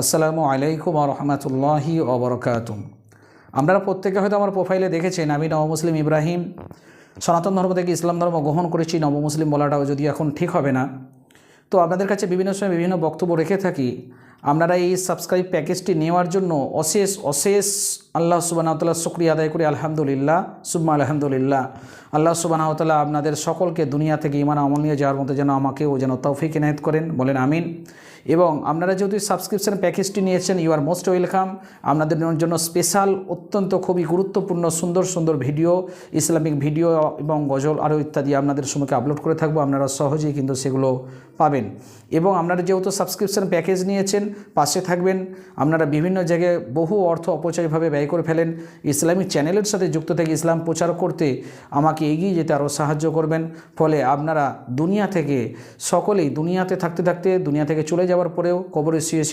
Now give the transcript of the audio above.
আসসালামু আলাইকুম ওয়া রাহমাতুল্লাহি ওয়া বারাকাতুহু। আপনারা প্রত্যেকে হয়তো আমার প্রোফাইলে দেখেছেন আমি নবমুসলিম ইব্রাহিম সনাতন ধর্ম থেকে ইসলাম ধর্ম গ্রহণ করেছি। নবমুসলিম বলাটাও যদি এখন ঠিক হবে না, তো আপনাদের কাছে বিভিন্ন সময় বিভিন্ন বক্তব্য রেখে থাকি। আপনারা এই সাবস্ক্রাইব প্যাকেজটি নেওয়ার জন্য অশেষ অশেষ আল্লাহ সুবহানাহু ওয়া তাআলার শুকরিয়া আদায় করি। আলহামদুলিল্লাহ, সুম্মা আলহামদুলিল্লাহ। আল্লাহ সুবহানাহু ওয়া তাআলা আপনাদের সকলকে দুনিয়া থেকে ঈমান আমল নিয়ে যাওয়ার মতো যেন আমাকেও যেন তৌফিক ইনায়েত করেন, বলেন আমিন। এবং আপনারা যেহেতু সাবস্ক্রিপশন প্যাকেজটি নিয়েছেন, ইউ আর মোস্ট ওয়েলকাম। আপনাদের জন্য স্পেশাল অত্যন্ত খুবই গুরুত্বপূর্ণ সুন্দর সুন্দর ভিডিও, ইসলামিক ভিডিও এবং গজল আরও ইত্যাদি আপনাদের সম্মুখে আপলোড করে থাকবো। আপনারা সহজেই কিন্তু সেগুলো পাবেন। এবং আপনারা যেহেতু সাবস্ক্রিপশন প্যাকেজ নিয়েছেন, পাশে থাকবেন। আপনারা বিভিন্ন জায়গায় বহু অর্থ অপচয়ভাবে ব্যয় করে ফেলেন। ইসলামিক চ্যানেলের সাথে যুক্ত থেকে ইসলাম প্রচার করতে আমাকে এগিয়ে যেতে আরও সাহায্য করবেন। ফলে আপনারা দুনিয়া থেকে সকলেই দুনিয়াতে থাকতে থাকতে দুনিয়া থেকে চলে যাওয়ার পরেও কবরে শুয়ে